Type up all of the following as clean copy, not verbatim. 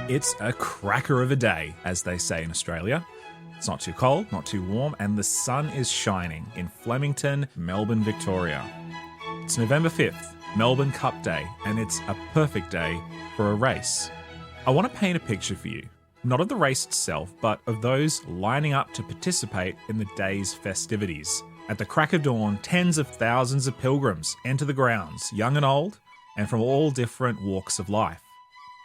It's a cracker of a day, as they say in Australia. It's not too cold, not too warm, and the sun is shining in Flemington, Melbourne, Victoria. It's November 5th, Melbourne Cup Day, and it's a perfect day for a race. I want to paint a picture for you, not of the race itself, but of those lining up to participate in the day's festivities. At the crack of dawn, tens of thousands of pilgrims enter the grounds, young and old, and from all different walks of life.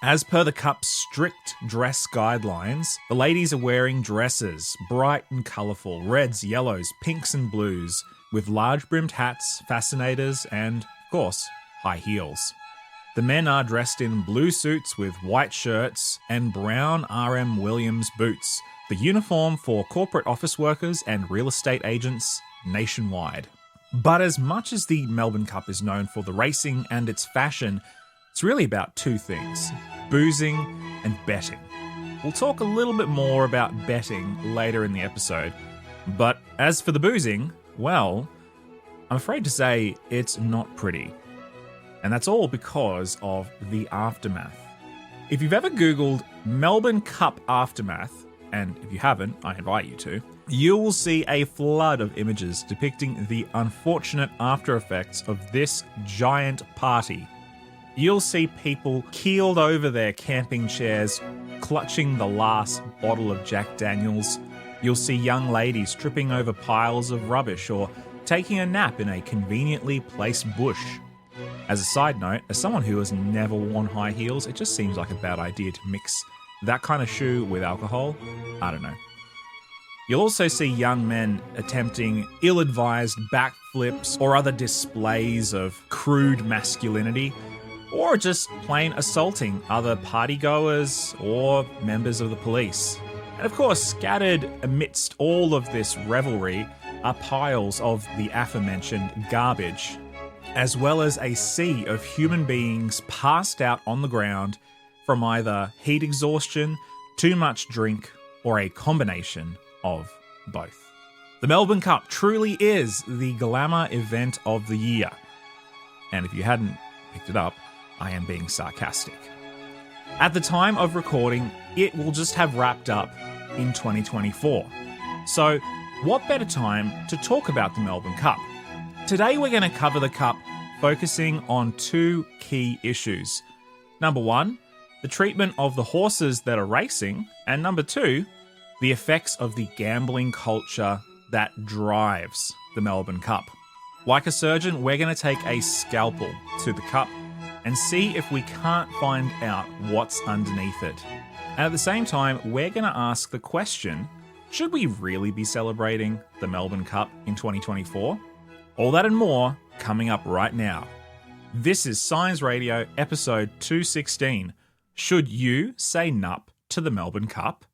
As per the Cup's strict dress guidelines, the ladies are wearing dresses, bright and colourful, reds, yellows, pinks and blues, with large brimmed hats, fascinators, and, of course, high heels. The men are dressed in blue suits with white shirts and brown RM Williams boots, the uniform for corporate office workers and real estate agents nationwide. But as much as the Melbourne Cup is known for the racing and its fashion, it's really about two things: boozing and betting. We'll talk a little bit more about betting later in the episode. But as for the boozing, well, I'm afraid to say it's not pretty. And that's all because of the aftermath. If you've ever Googled Melbourne Cup aftermath, and if you haven't, I invite you to, you will see a flood of images depicting the unfortunate after effects of this giant party. You'll see people keeled over their camping chairs, clutching the last bottle of Jack Daniels. You'll see young ladies tripping over piles of rubbish or taking a nap in a conveniently placed bush. As a side note, as someone who has never worn high heels, it just seems like a bad idea to mix that kind of shoe with alcohol. I don't know. You'll also see young men attempting ill-advised backflips or other displays of crude masculinity, or just plain assaulting other partygoers or members of the police. And of course, scattered amidst all of this revelry are piles of the aforementioned garbage, as well as a sea of human beings passed out on the ground from either heat exhaustion, too much drink, or a combination of both. The Melbourne Cup truly is the glamour event of the year. And if you hadn't picked it up, I am being sarcastic. At the time of recording, it will just have wrapped up in 2024. So, what better time to talk about the Melbourne Cup? Today we're going to cover the Cup focusing on two key issues. Number one, the treatment of the horses that are racing, and number two, the effects of the gambling culture that drives the Melbourne Cup. Like a surgeon, we're going to take a scalpel to the Cup and see if we can't find out what's underneath it. And at the same time, we're going to ask the question, should we really be celebrating the Melbourne Cup in 2024? All that and more coming up right now. This is Science Radio episode 216. Should you say nup to the Melbourne Cup?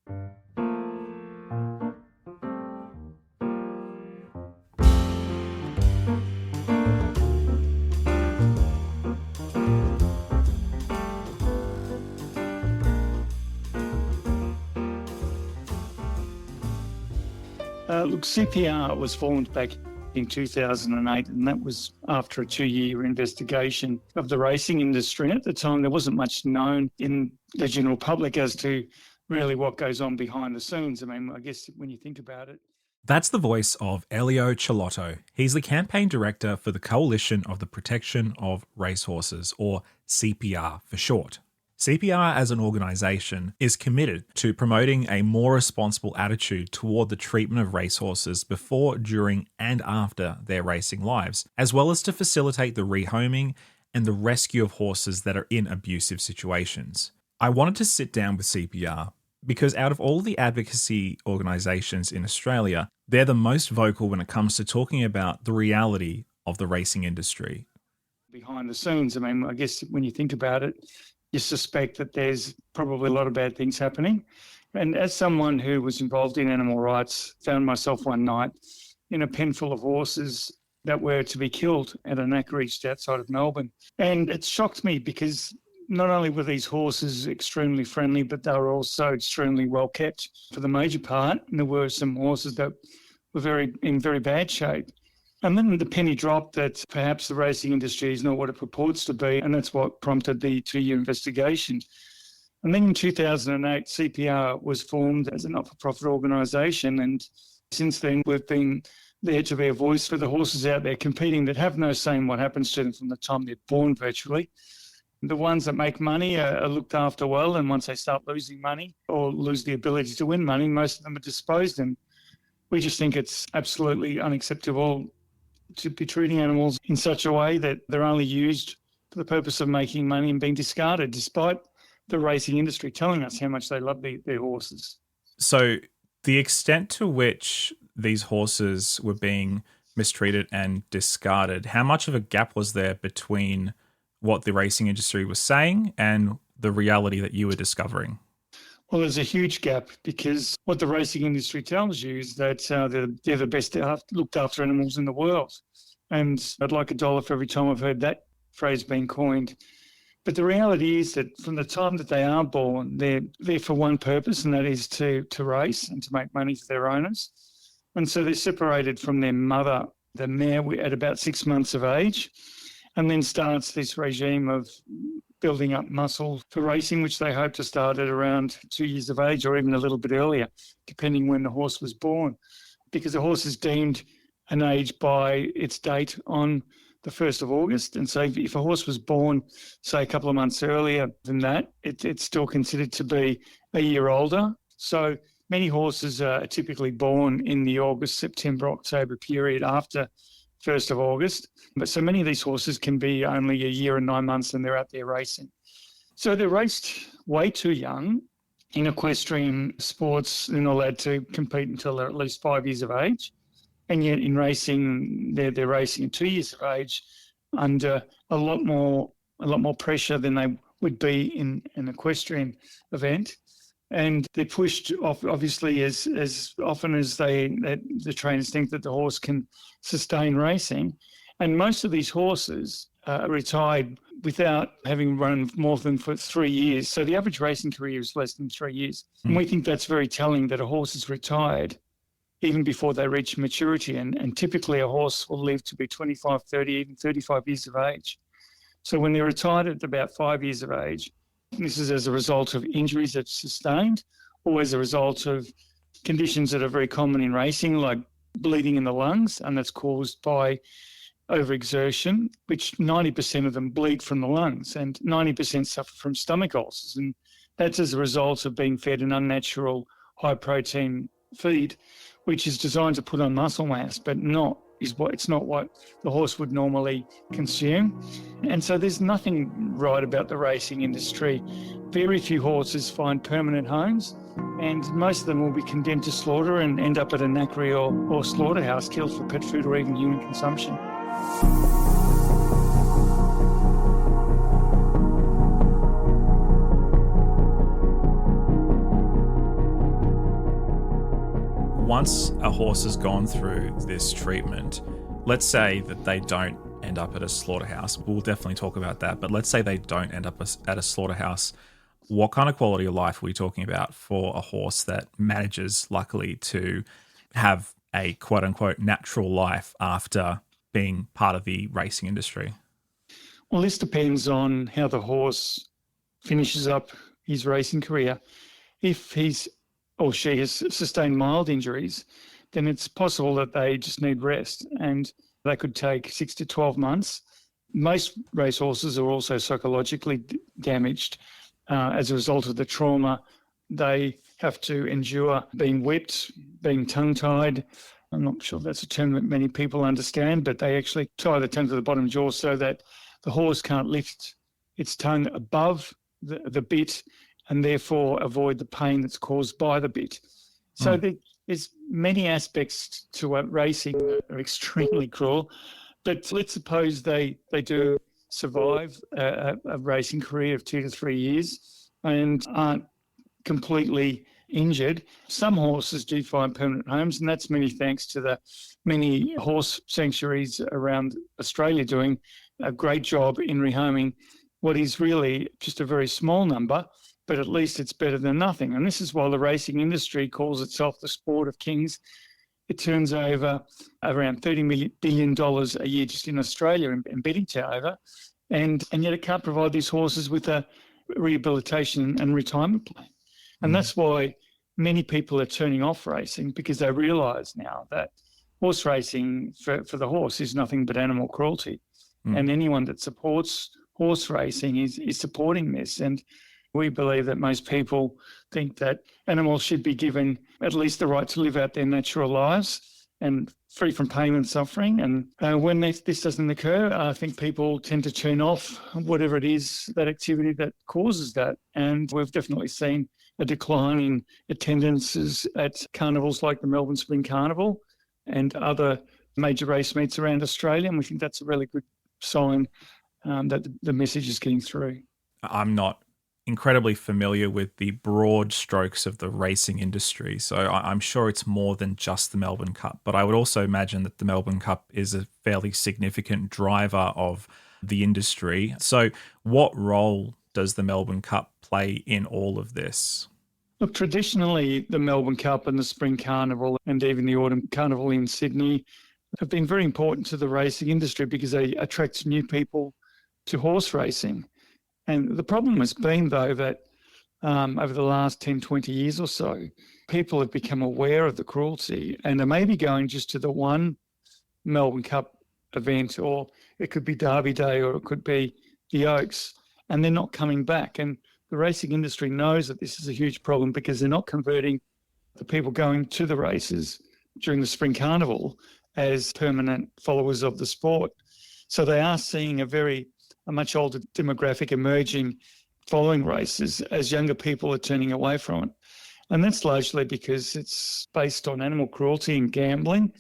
Look, CPR was formed back in 2008, and that was after a 2-year investigation of the racing industry. And at the time, there wasn't much known in the general public as to really what goes on behind the scenes. I mean, I guess when you think about it. That's the voice of Elio Chelotto. He's the campaign director for the Coalition of the Protection of Racehorses, or CPR for short. CPR as an organisation is committed to promoting a more responsible attitude toward the treatment of racehorses before, during and after their racing lives, as well as to facilitate the rehoming and the rescue of horses that are in abusive situations. I wanted to sit down with CPR because out of all the advocacy organisations in Australia, they're the most vocal when it comes to talking about the reality of the racing industry. Behind the scenes, I mean, I guess when you think about it, you suspect that there's probably a lot of bad things happening. And as someone who was involved in animal rights, found myself one night in a pen full of horses that were to be killed at an acreage outside of Melbourne. And it shocked me because not only were these horses extremely friendly, but they were also extremely well kept for the major part. And there were some horses that were in very bad shape. And then the penny dropped that perhaps the racing industry is not what it purports to be, and that's what prompted the 2-year investigation. And then in 2008, CPR was formed as a not-for-profit organisation. And since then, we've been there to be a voice for the horses out there competing that have no say in what happens to them from the time they're born virtually. The ones that make money are looked after well, and once they start losing money or lose the ability to win money, most of them are disposed. And we just think it's absolutely unacceptable to be treating animals in such a way that they're only used for the purpose of making money and being discarded, despite the racing industry telling us how much they love their horses. So the extent to which these horses were being mistreated and discarded, how much of a gap was there between what the racing industry was saying and the reality that you were discovering? Well, there's a huge gap, because what the racing industry tells you is that they're the best looked after animals in the world. And I'd like $1 for every time I've heard that phrase being coined. But the reality is that from the time that they are born, they're there for one purpose, and that is to race and to make money for their owners. And so they're separated from their mother, the mare, at about 6 months of age, and then starts this regime of building up muscle for racing, which they hope to start at around 2 years of age or even a little bit earlier, depending when the horse was born, because the horse is deemed an age by its date on the 1st of August. And so if a horse was born, say, a couple of months earlier than that, it's still considered to be a year older. So many horses are typically born in the August, September, October period after 1st of August. But so many of these horses can be only a year and 9 months and they're out there racing. So they're raced way too young. In equestrian sports, they're not allowed to compete until they're at least 5 years of age. And yet in racing, they're racing at 2 years of age under a lot more pressure than they would be in an equestrian event. And they're pushed off, obviously, as often as the trainers think that the horse can sustain racing. And most of these horses are retired without having run more than for 3 years. So the average racing career is less than 3 years. And we think that's very telling, that a horse is retired even before they reach maturity. And typically a horse will live to be 25, 30, even 35 years of age. So when they're retired at about 5 years of age, this is as a result of injuries that's sustained, or as a result of conditions that are very common in racing, like bleeding in the lungs, and that's caused by overexertion, which 90% of them bleed from the lungs, and 90% suffer from stomach ulcers. And that's as a result of being fed an unnatural high-protein feed, which is designed to put on muscle mass, but it's not what the horse would normally consume. And so there's nothing right about the racing industry. Very few horses find permanent homes, and most of them will be condemned to slaughter and end up at a knackery or slaughterhouse, killed for pet food or even human consumption. Once a horse has gone through this treatment, let's say that they don't end up at a slaughterhouse. We'll definitely talk about that. But let's say they don't end up at a slaughterhouse. What kind of quality of life are we talking about for a horse that manages, luckily, to have a quote-unquote natural life after being part of the racing industry? Well, this depends on how the horse finishes up his racing career. If he's or she has sustained mild injuries, then it's possible that they just need rest, and they could take 6 to 12 months. Most racehorses are also psychologically damaged as a result of the trauma. They have to endure being whipped, being tongue-tied. I'm not sure that's a term that many people understand, but they actually tie the tongue to the bottom jaw so that the horse can't lift its tongue above the bit, and therefore avoid the pain that's caused by the bit. So there's many aspects to racing that are extremely cruel. But let's suppose they do survive a racing career of 2 to 3 years and aren't completely injured. Some horses do find permanent homes, and that's many thanks to the many horse sanctuaries around Australia doing a great job in rehoming what is really just a very small number, but at least it's better than nothing. And this is why the racing industry calls itself the sport of kings. It turns over around $30 billion a year just in Australia in betting turnover, and yet it can't provide these horses with a rehabilitation and retirement plan. And that's why many people are turning off racing, because they realise now that horse racing for the horse is nothing but animal cruelty. And anyone that supports horse racing is supporting this. And we believe that most people think that animals should be given at least the right to live out their natural lives and free from pain and suffering. And when this doesn't occur, I think people tend to turn off whatever it is, that activity that causes that. And we've definitely seen a decline in attendances at carnivals like the Melbourne Spring Carnival and other major race meets around Australia. And we think that's a really good sign that the message is getting through. I'm not incredibly familiar with the broad strokes of the racing industry, so I'm sure it's more than just the Melbourne Cup. But I would also imagine that the Melbourne Cup is a fairly significant driver of the industry. So what role does the Melbourne Cup play in all of this? Look, traditionally, the Melbourne Cup and the Spring Carnival and even the Autumn Carnival in Sydney have been very important to the racing industry because they attract new people to horse racing. And the problem has been, though, that over the last 10, 20 years or so, people have become aware of the cruelty and are maybe going just to the one Melbourne Cup event, or it could be Derby Day, or it could be the Oaks, and they're not coming back. And the racing industry knows that this is a huge problem because they're not converting the people going to the races during the Spring Carnival as permanent followers of the sport. So they are seeing a much older demographic emerging following races as younger people are turning away from it. And that's largely because it's based on animal cruelty and gambling.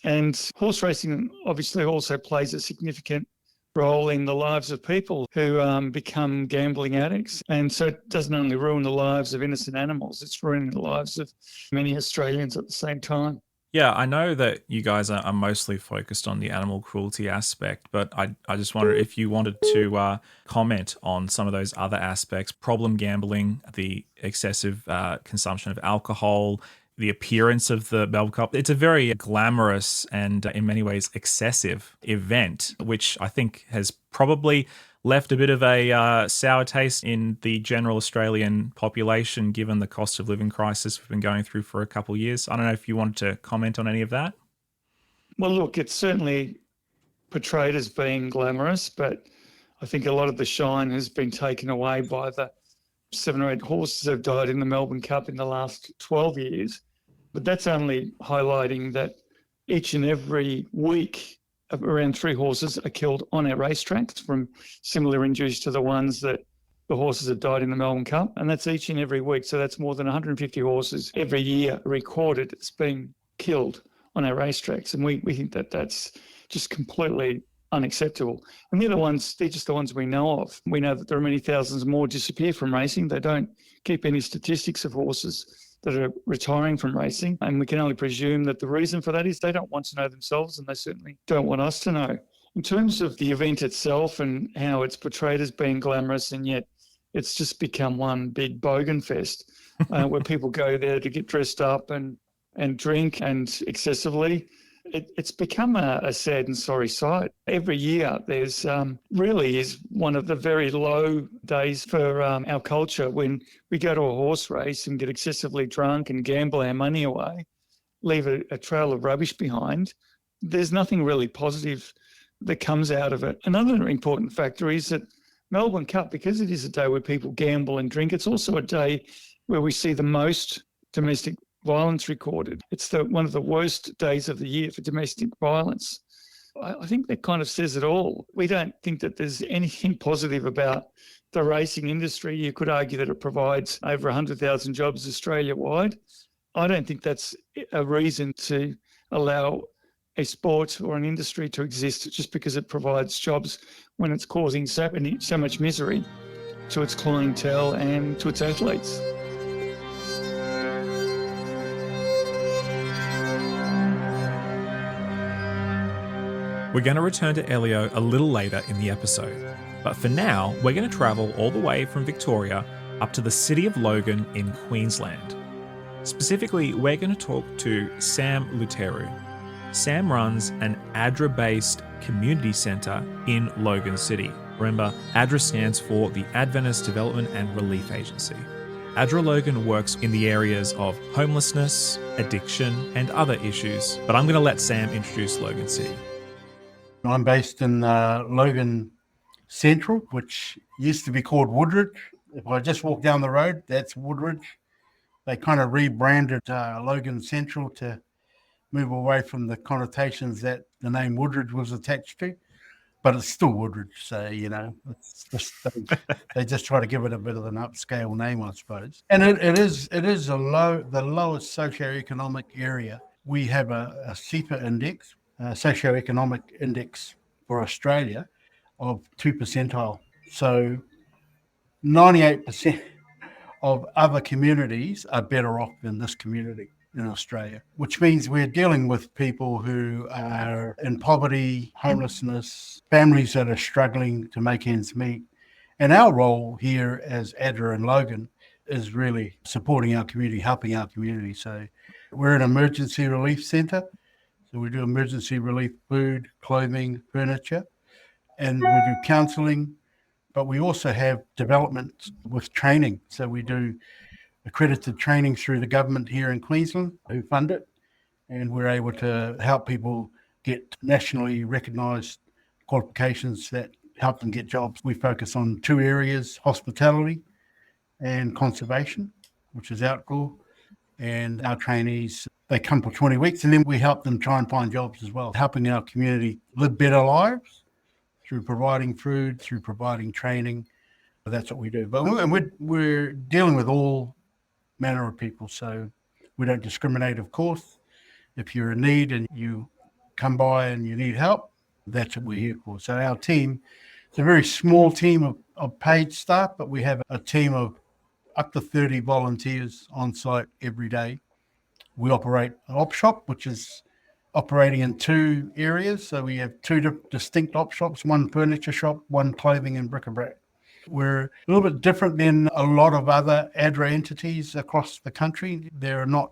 And horse racing obviously also plays a significant role in the lives of people who become gambling addicts. And so it doesn't only ruin the lives of innocent animals, it's ruining the lives of many Australians at the same time. Yeah, I know that you guys are mostly focused on the animal cruelty aspect, but I just wondered if you wanted to comment on some of those other aspects: problem gambling, the excessive consumption of alcohol, the appearance of the Melbourne Cup. It's a very glamorous and in many ways excessive event, which I think has probably left a bit of a sour taste in the general Australian population, given the cost of living crisis we've been going through for a couple of years. I don't know if you wanted to comment on any of that. Well, look, it's certainly portrayed as being glamorous, but I think a lot of the shine has been taken away by the 7 or 8 horses that have died in the Melbourne Cup in the last 12 years. But that's only highlighting that each and every week, around 3 horses are killed on our racetracks from similar injuries to the ones that the horses have died in the Melbourne Cup. And that's each and every week. So that's more than 150 horses every year recorded as being killed on our racetracks. And we think that that's just completely unacceptable. And they're just the ones we know of. We know that there are many thousands more disappear from racing. They don't keep any statistics of horses that are retiring from racing. And we can only presume that the reason for that is they don't want to know themselves, and they certainly don't want us to know. In terms of the event itself and how it's portrayed as being glamorous, and yet it's just become one big bogan fest where people go there to get dressed up and drink and excessively. It's become a sad and sorry sight. Every year there's really is one of the very low days for our culture when we go to a horse race and get excessively drunk and gamble our money away, leave a trail of rubbish behind. There's nothing really positive that comes out of it. Another important factor is that Melbourne Cup, because it is a day where people gamble and drink, it's also a day where we see the most domestic violence recorded. It's one of the worst days of the year for domestic violence. I think that kind of says it all. We don't think that there's anything positive about the racing industry. You could argue that it provides over 100,000 jobs Australia-wide. I don't think that's a reason to allow a sport or an industry to exist just because it provides jobs when it's causing so much misery to its clientele and to its athletes. We're going to return to Elio a little later in the episode, but for now, we're going to travel all the way from Victoria up to the city of Logan in Queensland. Specifically, we're going to talk to Sam Luteru. Sam runs an ADRA-based community centre in Logan City. Remember, ADRA stands for the Adventist Development and Relief Agency. ADRA Logan works in the areas of homelessness, addiction, and other issues. But I'm going to let Sam introduce Logan City. I'm based in Logan Central, which used to be called Woodridge. If I just walk down the road, that's Woodridge. They kind of rebranded Logan Central to move away from the connotations that the name Woodridge was attached to, but it's still Woodridge. So, it's just, they just try to give it a bit of an upscale name, I suppose. And it is the lowest socioeconomic area. We have a CEPA index, socioeconomic index for Australia of 2 percentile. So 98% of other communities are better off than this community in Australia, which means we're dealing with people who are in poverty, homelessness, families that are struggling to make ends meet. And our role here as ADRA and Logan is really supporting our community, helping our community. So we're an emergency relief centre. So we do emergency relief, food, clothing, furniture, and we do counselling, but we also have development with training. So we do accredited training through the government here in Queensland who fund it, and we're able to help people get nationally recognised qualifications that help them get jobs. We focus on 2 areas, hospitality and conservation, which is outdoor, and our trainees, they come for 20 weeks and then we help them try and find jobs as well, helping our community live better lives through providing food, through providing training. That's what we do. And we're dealing with all manner of people, so we don't discriminate, of course. If you're in need and you come by and you need help, that's what we're here for. So our team, it's a very small team of paid staff, but we have a team of up to 30 volunteers on site every day. We operate an op shop, which is operating in 2 areas. So we have 2 distinct op shops, one furniture shop, one clothing and bric-a-brac. We're a little bit different than a lot of other ADRA entities across the country. There are not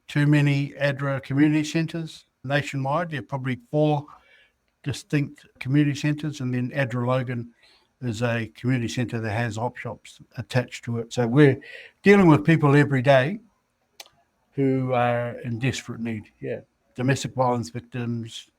too many ADRA community centres nationwide. There are probably 4 distinct community centres, and then ADRA Logan is a community centre that has op shops attached to it. So we're dealing with people every day who are in desperate need. Yeah, domestic violence victims,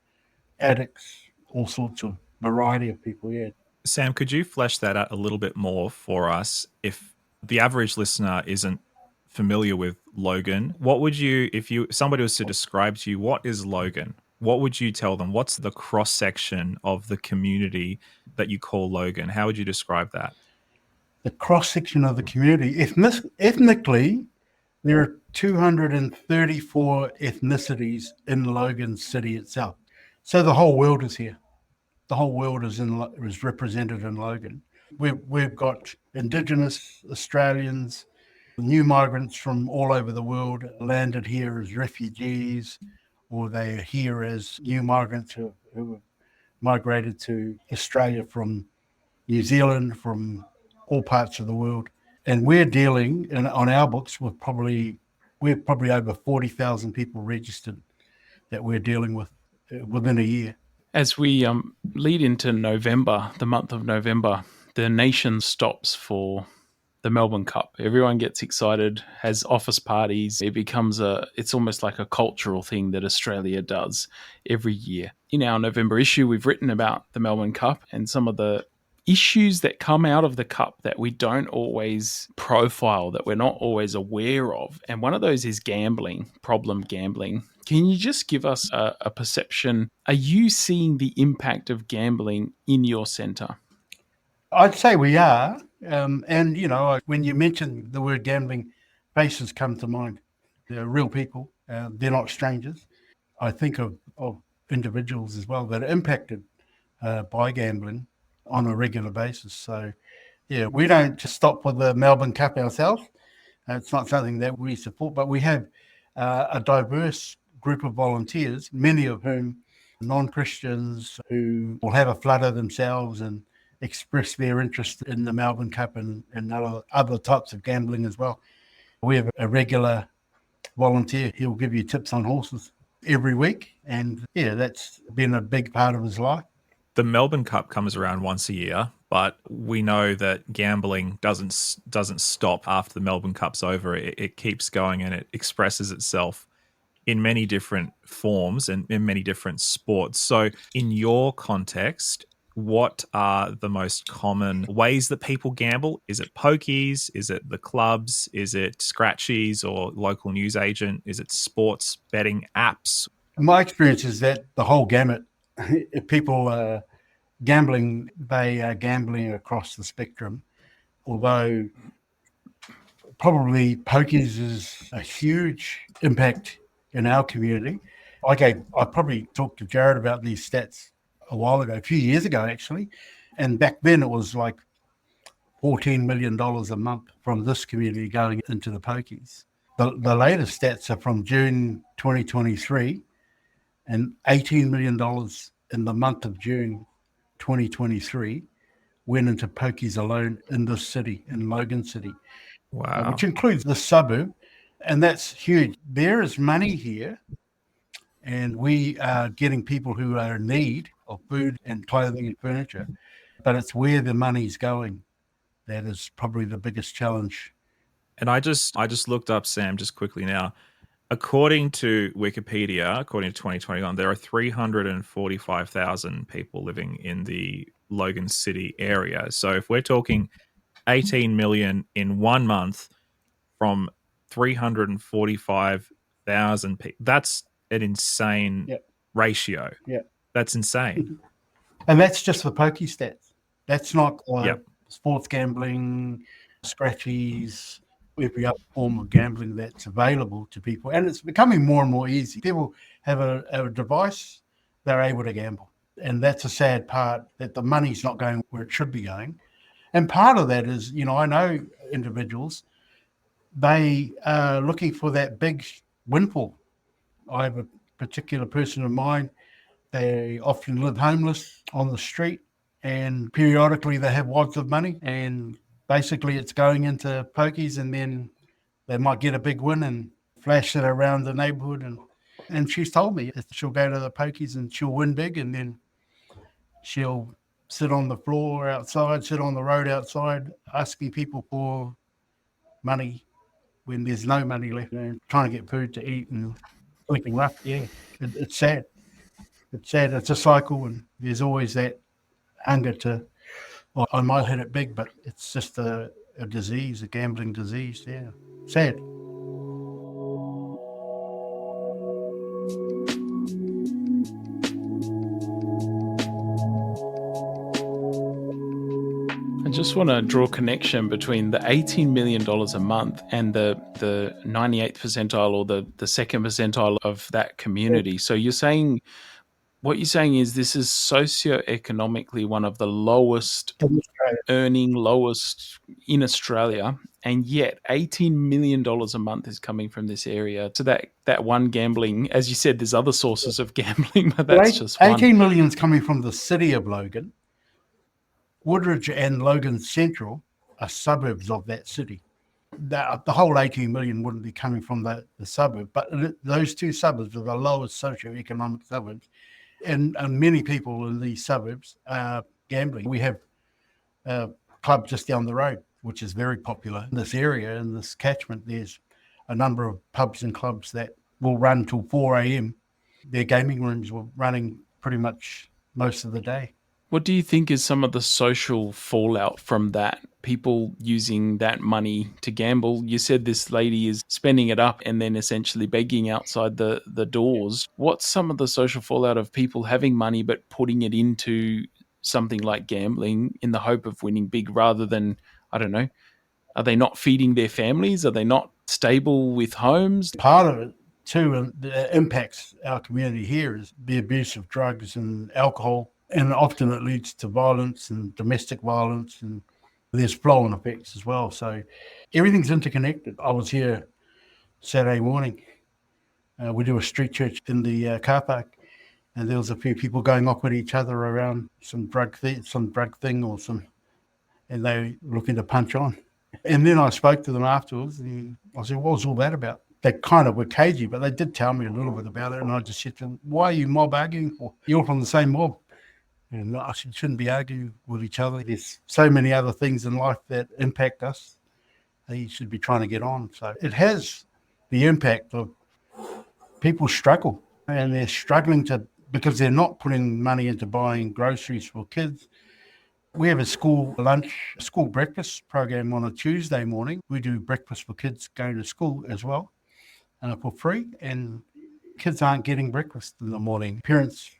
addicts, all sorts of variety of people. Yeah. Sam, could you flesh that out a little bit more for us? If the average listener isn't familiar with Logan, what would you, if somebody was to describe to you, what is Logan? What would you tell them? What's the cross section of the community that you call Logan? How would you describe that? The cross section of the community, ethnically, there are 234 ethnicities in Logan City itself. So the whole world is here. The whole world is represented in Logan. We've got Indigenous Australians, new migrants from all over the world landed here as refugees, or they're here as new migrants who have migrated to Australia from New Zealand, from all parts of the world. And we're dealing on our books with we're probably over 40,000 people registered that we're dealing with within a year. As we lead into November, the month of November, the nation stops for the Melbourne Cup. Everyone gets excited, has office parties. It becomes it's almost like a cultural thing that Australia does every year. In our November issue, we've written about the Melbourne Cup and some of the issues that come out of the Cup that we don't always profile, that we're not always aware of. And one of those is gambling, problem gambling. Can you just give us a perception? Are you seeing the impact of gambling in your centre? I'd say we are. And, when you mention the word gambling, faces come to mind. They're real people. They're not strangers. I think of individuals as well that are impacted by gambling on a regular basis. So, yeah, we don't just stop with the Melbourne Cup ourselves. It's not something that we support, but we have a diverse group of volunteers, many of whom are non-Christians who will have a flutter themselves and express their interest in the Melbourne Cup and other types of gambling as well. We have a regular volunteer. He'll give you tips on horses every week. And, yeah, that's been a big part of his life. The Melbourne Cup comes around once a year, but we know that gambling doesn't stop after the Melbourne Cup's over. It keeps going and it expresses itself in many different forms and in many different sports. So, in your context, what are the most common ways that people gamble? Is it pokies? Is it the clubs? Is it scratchies or local newsagent? Is it sports betting apps? My experience is that the whole gamut, if people are gambling, they are gambling across the spectrum, although probably pokies is a huge impact in our community. I probably talked to Jared about these stats a while ago, a few years ago actually, and back then it was like $14 million a month from this community going into the pokies. The latest stats are from June 2023, and $18 million in the month of June 2023 went into pokies alone in this city, in Logan City, Wow. which includes the suburb, and that's huge. There is money here, and we are getting people who are in need of food and clothing and furniture, but it's where the money's going that is probably the biggest challenge. And I just looked up, Sam, just quickly now. According to Wikipedia, according to 2021, there are 345,000 people living in the Logan City area. So if we're talking 18 million in 1 month from 345,000 people, that's an insane ratio. Yeah. That's insane. And that's just the pokey stats. That's not Yep. sports gambling, scratchies, every other form of gambling that's available to people. And it's becoming more and more easy. People have a device, they're able to gamble. And that's a sad part, that the money's not going where it should be going. And part of that is, I know individuals, they are looking for that big windfall. I have a particular person in mind. They often live homeless on the street, and periodically they have wads of money, and basically it's going into pokies, and then they might get a big win and flash it around the neighborhood. And she's told me she'll go to the pokies and she'll win big, and then she'll sit on the floor outside, sit on the road outside, asking people for money when there's no money left, and trying to get food to eat and sleeping rough. Yeah, it's sad. It's sad. It's a cycle, and there's always that hunger to, well, I might hit it big, but it's just a disease, a gambling disease. Yeah, sad. I just want to draw a connection between the $18 million a month and the 98th percentile or the second percentile of that community. So what you're saying is this is socioeconomically one of the lowest lowest in Australia, and yet $18 million a month is coming from this area. So that one gambling, as you said, there's other sources of gambling, but that's just one. 18 million is coming from the city of Logan. Woodridge and Logan Central are suburbs of that city. The whole 18 million wouldn't be coming from the suburb, but those two suburbs are the lowest socioeconomic suburbs. And many people in these suburbs are gambling. We have a club just down the road, which is very popular in this area, in this catchment. There's a number of pubs and clubs that will run till 4 a.m. Their gaming rooms were running pretty much most of the day. What do you think is some of the social fallout from that? People using that money to gamble. You said this lady is spending it up and then essentially begging outside the doors. What's some of the social fallout of people having money but putting it into something like gambling in the hope of winning big rather than, I don't know, are they not feeding their families? Are they not stable with homes? Part of it too that impacts our community here is the abuse of drugs and alcohol. And often it leads to violence and domestic violence, and there's flow-on effects as well. So everything's interconnected. I was here Saturday morning. We do a street church in the car park, and there was a few people going off with each other around some drug thing or and they were looking to punch on. And then I spoke to them afterwards, and I said, "What was all that about?" They kind of were cagey, but they did tell me a little bit about it. And I just said to them, "Why are you mob arguing for? You're from the same mob." And I shouldn't be arguing with each other. There's so many other things in life that impact us. You should be trying to get on. So it has the impact of people struggle, and they're struggling because they're not putting money into buying groceries for kids. We have a school breakfast program on a Tuesday morning. We do breakfast for kids going to school as well, for free. And kids aren't getting breakfast in the morning. Parents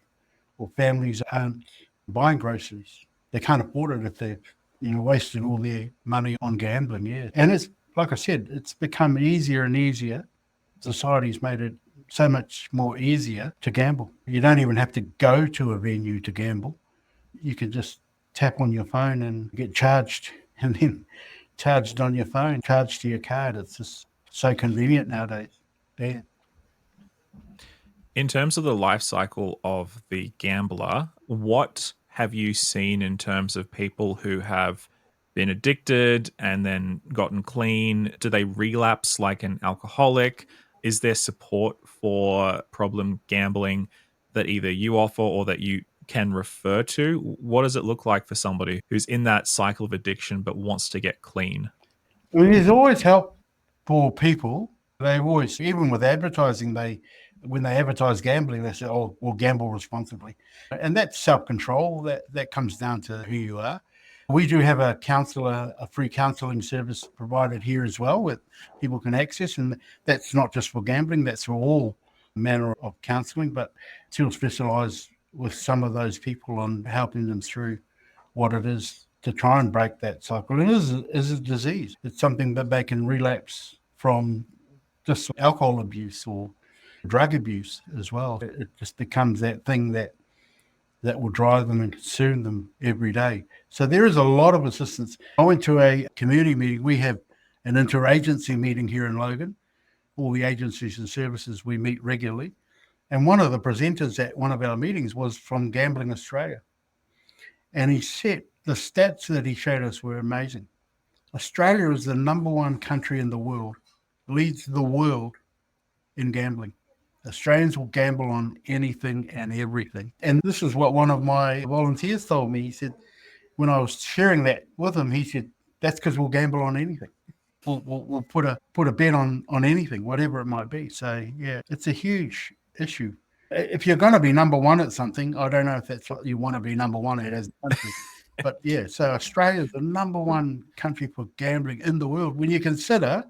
or families aren't buying groceries. They can't afford it if they're wasting all their money on gambling. Yeah, and it's like I said, it's become easier and easier. Society's made it so much more easier to gamble. You don't even have to go to a venue to gamble. You can just tap on your phone and get charged, and then charged on your phone, charged to your card. It's just so convenient nowadays. Yeah. In terms of the life cycle of the gambler, what have you seen in terms of people who have been addicted and then gotten clean? Do they relapse like an alcoholic? Is there support for problem gambling that either you offer or that you can refer to? What does it look like for somebody who's in that cycle of addiction but wants to get clean? I mean, there's always help for people. They always, even with advertising, when they advertise gambling, they say, "Oh, we'll gamble responsibly," and that's self-control. That comes down to who you are. We do have a free counselling service provided here as well, that people can access, and that's not just for gambling. That's for all manner of counselling, but still specialise with some of those people on helping them through what it is to try and break that cycle. It is a disease. It's something that they can relapse from, just alcohol abuse or drug abuse as well. It just becomes that thing that will drive them and consume them every day. So there is a lot of assistance. I went to a community meeting. We have an interagency meeting here in Logan. All the agencies and services, we meet regularly. And one of the presenters at one of our meetings was from Gambling Australia. And he said the stats that he showed us were amazing. Australia is the number one country in the world, leads the world in gambling. Australians will gamble on anything and everything. And this is what one of my volunteers told me. He said, when I was sharing that with him, he said, that's because we'll gamble on anything. We'll put a bet on anything, whatever it might be. So, yeah, it's a huge issue. If you're going to be number one at something, I don't know if that's what you want to be number one at as a country. But, yeah, so Australia is the number one country for gambling in the world. When you consider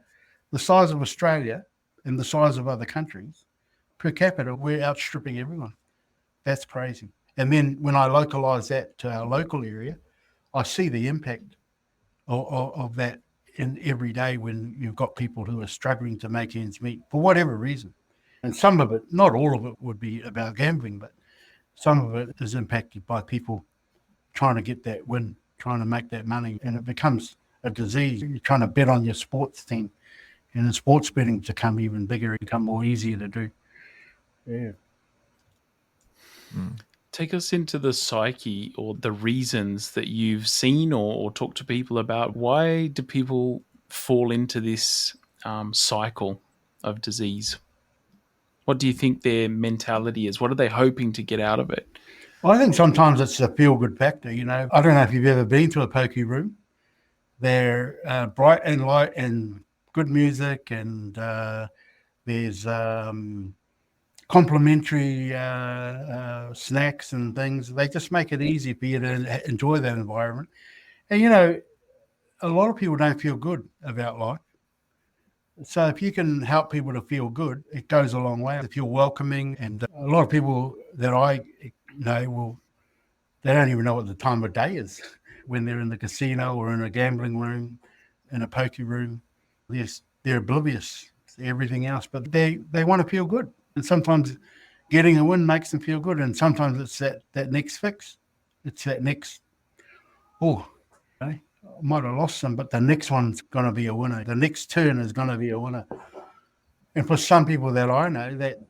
the size of Australia and the size of other countries, per capita, we're outstripping everyone. That's crazy. And then when I localize that to our local area, I see the impact of that in every day when you've got people who are struggling to make ends meet for whatever reason. And some of it, not all of it, would be about gambling, but some of it is impacted by people trying to get that win, trying to make that money, and it becomes a disease. You're trying to bet on your sports team, and the sports betting become even bigger, become more easier to do. Yeah. Take us into the psyche or the reasons that you've seen or talked to people about. Why do people fall into this cycle of disease? What do you think their mentality is? What are they hoping to get out of it? Well, I think sometimes it's a feel-good factor. I don't know if you've ever been to a pokie room. They're bright and light and good music, and there's complimentary snacks and things. They just make it easy for you to enjoy that environment. And, a lot of people don't feel good about life. So if you can help people to feel good, it goes a long way. If you're welcoming, and a lot of people that I know they don't even know what the time of day is when they're in the casino or in a gambling room, in a pokie room. They're oblivious to everything else, but they want to feel good. And sometimes getting a win makes them feel good. And sometimes it's that next fix. It's that next, I might have lost some, but the next one's going to be a winner. The next turn is going to be a winner. And for some people that I know, that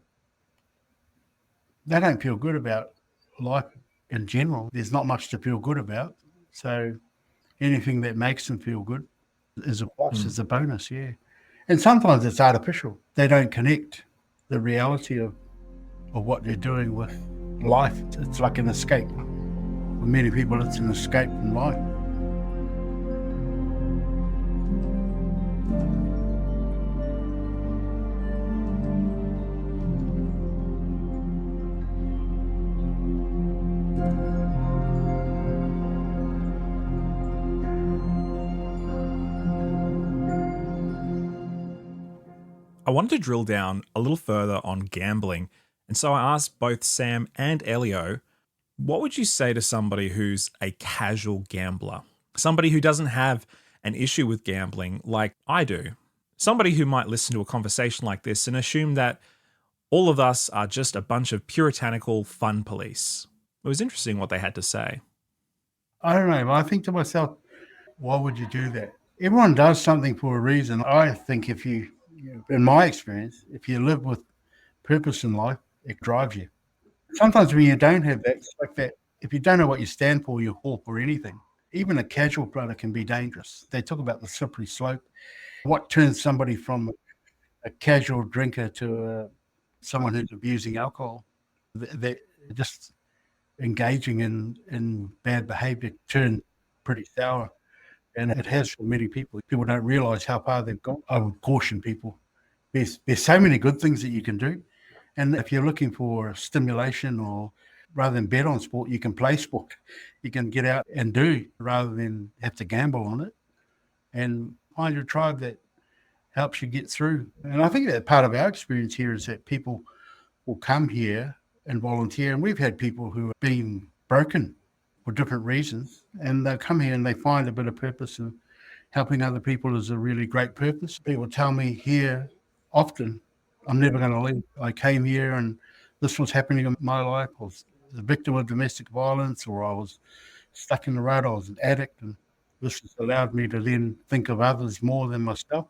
they don't feel good about life in general. There's not much to feel good about. So anything that makes them feel good is a plus, is a bonus, yeah. And sometimes it's artificial. They don't connect the reality of what they're doing with life. It's like an escape. For many people, it's an escape from life. I wanted to drill down a little further on gambling, and so I asked both Sam and Elio, what would you say to somebody who's a casual gambler? Somebody who doesn't have an issue with gambling like I do. Somebody who might listen to a conversation like this and assume that all of us are just a bunch of puritanical fun police. It was interesting what they had to say. I don't know. I think to myself, why would you do that? Everyone does something for a reason. I think if you, in my experience, if you live with purpose in life, it drives you. Sometimes when you don't have that, it's like that. If you don't know what you stand for, you fall for anything. Even a casual player can be dangerous. They talk about the slippery slope. What turns somebody from a casual drinker to someone who's abusing alcohol? They're just engaging in bad behavior turn pretty sour. And it has for many people. People don't realize how far they've gone. I would caution people. There's so many good things that you can do. And if you're looking for stimulation, or rather than bet on sport, you can play sport. You can get out and do rather than have to gamble on it, and find your tribe that helps you get through. And I think that part of our experience here is that people will come here and volunteer. And we've had people who have been broken for different reasons, and they'll come here and they find a bit of purpose, and helping other people is a really great purpose. People tell me here often, I'm never going to leave. I came here and this was happening in my life. I was the victim of domestic violence, or I was stuck in the road. I was an addict, and this has allowed me to then think of others more than myself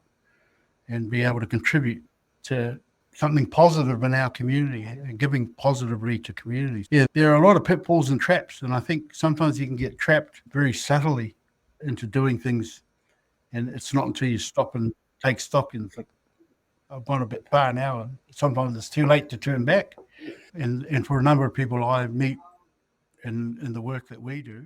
and be able to contribute to something positive in our community and giving positively to communities. Yeah, there are a lot of pitfalls and traps, and I think sometimes you can get trapped very subtly into doing things, and it's not until you stop and take stock and think, I've gone a bit far now, and sometimes it's too late to turn back. And for a number of people I meet in the work that we do.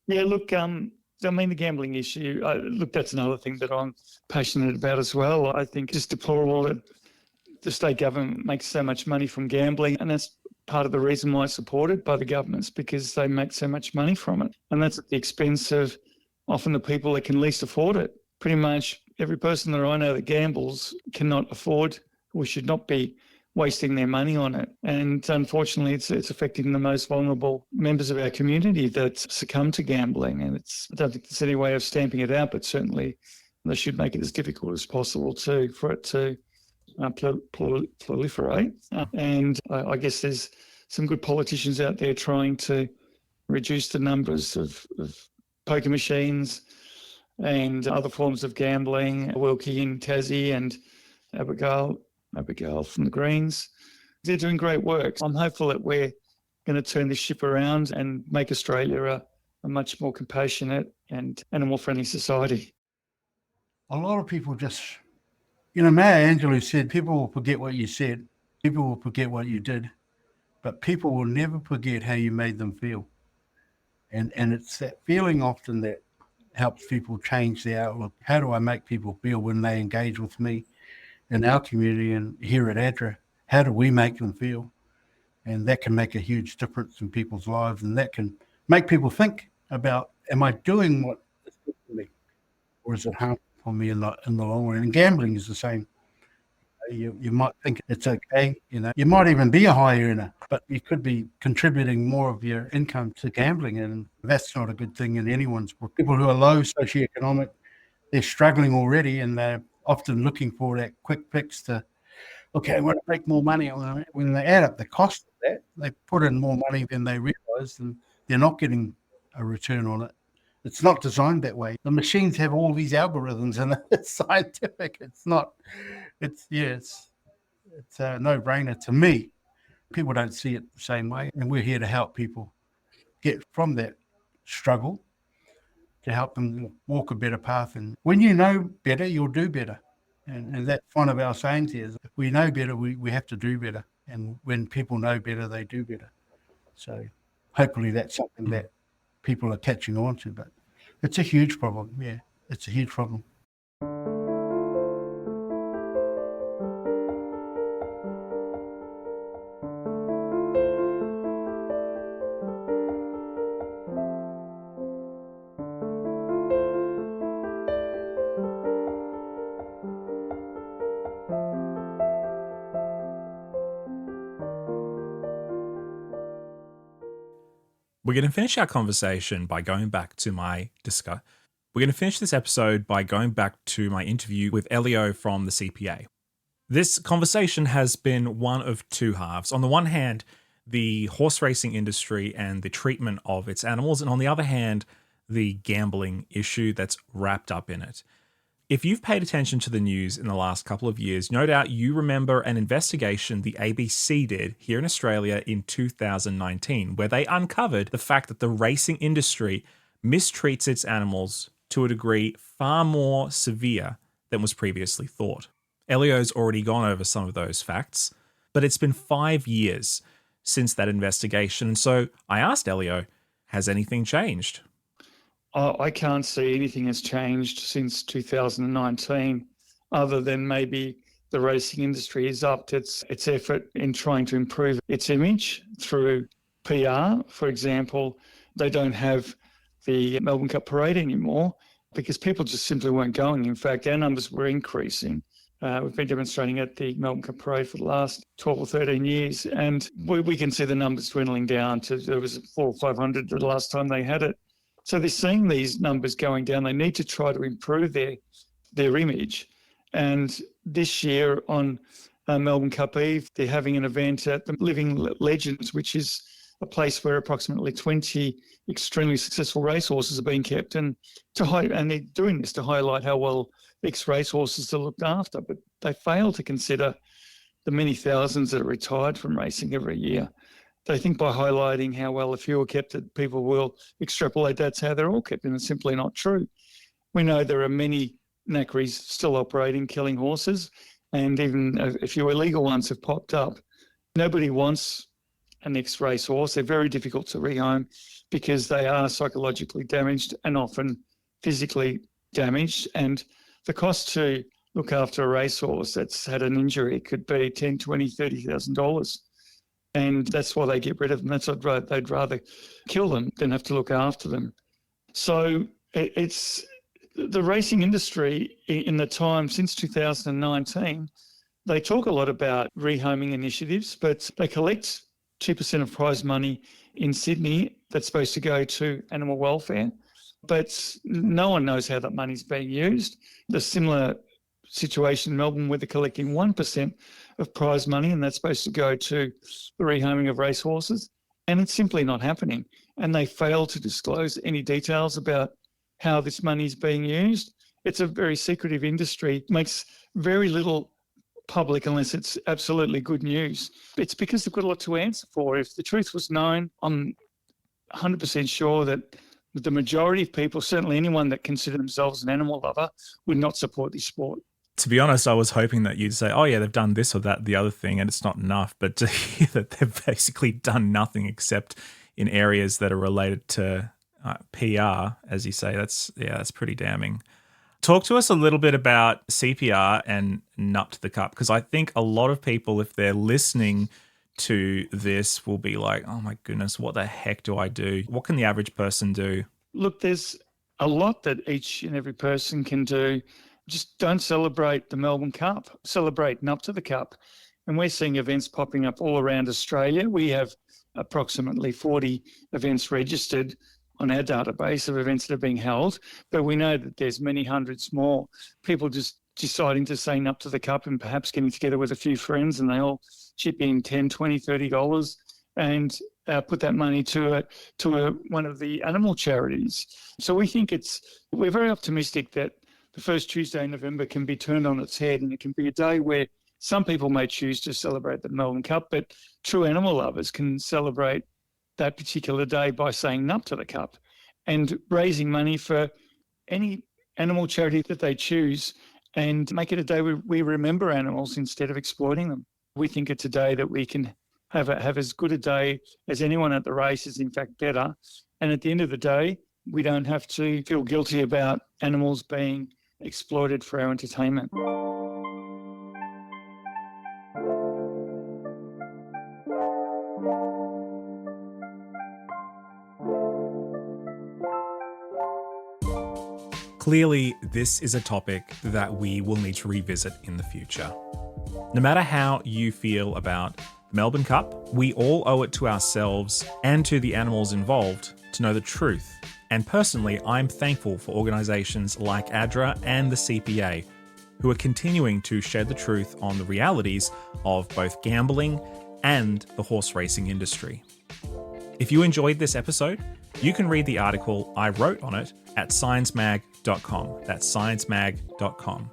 Yeah, look, the gambling issue, look, that's another thing that I'm passionate about as well. I think it's deplorable that the state government makes so much money from gambling, and that's part of the reason why it's supported by the governments, because they make so much money from it. And that's at the expense of often the people that can least afford it. Pretty much every person that I know that gambles cannot afford or should not be wasting their money on it. And unfortunately, it's affecting the most vulnerable members of our community that succumb to gambling. And I don't think there's any way of stamping it out, but certainly they should make it as difficult as possible for it to proliferate. And I guess there's some good politicians out there trying to reduce the numbers of poker machines and other forms of gambling. Wilkie in Tassie and Abigail from the Greens. They're doing great work. I'm hopeful that we're going to turn this ship around and make Australia a much more compassionate and animal-friendly society. A lot of people just, Maya Angelou said, people will forget what you said, people will forget what you did, but people will never forget how you made them feel. And it's that feeling often that helps people change their outlook. How do I make people feel when they engage with me in our community and here at ADRA? How do we make them feel? And that can make a huge difference in people's lives, and that can make people think about, am I doing what is good for me, or is it harmful for me in the long run? And gambling is the same. You might think it's okay, you might even be a high earner, but you could be contributing more of your income to gambling, and that's not a good thing in anyone's work. People who are low socioeconomic, they're struggling already, and they're often looking for that quick fix to, okay, I want to make more money. When they add up the cost of that, they put in more money than they realize, and they're not getting a return on it. It's not designed that way. The machines have all these algorithms, and it's scientific. It's not. It's a no-brainer to me. People don't see it the same way, and we're here to help people get from that struggle, to help them walk a better path. And when you know better, you'll do better. And that's one of our sayings here. If we know better, we have to do better. And when people know better, they do better. So hopefully that's something that people are catching on to. But it's a huge problem. Yeah, it's a huge problem. We're going to finish our conversation by going back to my discuss. We're going to finish this episode by going back to my interview with Elio from the CPA. This conversation has been one of two halves. On the one hand, the horse racing industry and the treatment of its animals, and on the other hand, the gambling issue that's wrapped up in it. If you've paid attention to the news in the last couple of years, no doubt you remember an investigation the ABC did here in Australia in 2019, where they uncovered the fact that the racing industry mistreats its animals to a degree far more severe than was previously thought. Elio's already gone over some of those facts, but it's been 5 years since that investigation. And so I asked Elio, has anything changed? I can't see anything has changed since 2019, other than maybe the racing industry has upped its effort in trying to improve its image through PR. For example, they don't have the Melbourne Cup parade anymore because people just simply weren't going. In fact, our numbers were increasing. We've been demonstrating at the Melbourne Cup parade for the last 12 or 13 years, and we can see the numbers dwindling down to, there was 400 or 500 the last time they had it. So they're seeing these numbers going down. They need to try to improve their image. And this year on Melbourne Cup Eve, they're having an event at the Living Legends, which is a place where approximately 20 extremely successful racehorses are being kept. And they're doing this to highlight how well these racehorses are looked after. But they fail to consider the many thousands that are retired from racing every year. They think by highlighting how well a few are kept that people will extrapolate that's how they're all kept, and it's simply not true. We know there are many knackeries still operating, killing horses, and even a few illegal ones have popped up. Nobody wants a next racehorse. They're very difficult to rehome because they are psychologically damaged and often physically damaged, and the cost to look after a racehorse that's had an injury could be $10,000, $20,000, $30,000. And that's why they get rid of them. That's why they'd rather kill them than have to look after them. So it's the racing industry in the time since 2019, they talk a lot about rehoming initiatives, but they collect 2% of prize money in Sydney that's supposed to go to animal welfare. But no one knows how that money's being used. The similar situation in Melbourne where they're collecting 1% of prize money, and that's supposed to go to the rehoming of racehorses, and it's simply not happening. And they fail to disclose any details about how this money is being used. It's a very secretive industry. It makes very little public unless it's absolutely good news. It's because they've got a lot to answer for. If the truth was known, I'm 100% sure that the majority of people, certainly anyone that consider themselves an animal lover, would not support this sport. To be honest, I was hoping that you'd say, oh yeah, they've done this or that, the other thing, and it's not enough. But to hear that they've basically done nothing except in areas that are related to PR, as you say, that's pretty damning. Talk to us a little bit about CPR and Nup to the Cup, because I think a lot of people, if they're listening to this, will be like, oh my goodness, what the heck do I do? What can the average person do? Look, there's a lot that each and every person can do. Just don't celebrate the Melbourne Cup. Celebrate Nup to the Cup. And we're seeing events popping up all around Australia. We have approximately 40 events registered on our database of events that are being held, but we know that there's many hundreds more. People just deciding to say Nup to the Cup and perhaps getting together with a few friends, and they all chip in $10, $20, $30 and put that money to one of the animal charities. So we think we're very optimistic that the first Tuesday in November can be turned on its head, and it can be a day where some people may choose to celebrate the Melbourne Cup, but true animal lovers can celebrate that particular day by saying Nup to the Cup and raising money for any animal charity that they choose, and make it a day where we remember animals instead of exploiting them. We think it's a day that we can have as good a day as anyone at the races, in fact, better. And at the end of the day, we don't have to feel guilty about animals being exploited for our entertainment. Clearly, this is a topic that we will need to revisit in the future. No matter how you feel about the Melbourne Cup, we all owe it to ourselves and to the animals involved to know the truth. And personally, I'm thankful for organisations like ADRA and the CPA, who are continuing to shed the truth on the realities of both gambling and the horse racing industry. If you enjoyed this episode, you can read the article I wrote on it at sciencemag.com. That's sciencemag.com.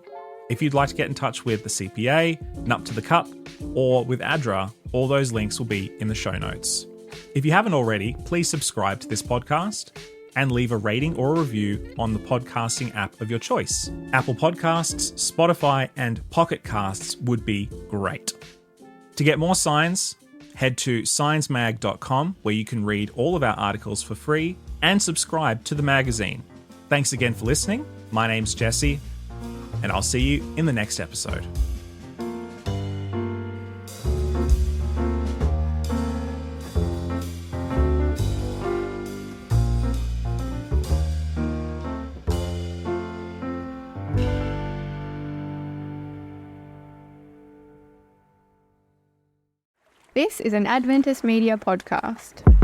If you'd like to get in touch with the CPA, Nup to the Cup, or with ADRA, all those links will be in the show notes. If you haven't already, please subscribe to this podcast and leave a rating or a review on the podcasting app of your choice. Apple Podcasts, Spotify, and Pocket Casts would be great. To get more science, head to sciencemag.com, where you can read all of our articles for free and subscribe to the magazine. Thanks again for listening. My name's Jesse, and I'll see you in the next episode. This is an Adventist Media podcast.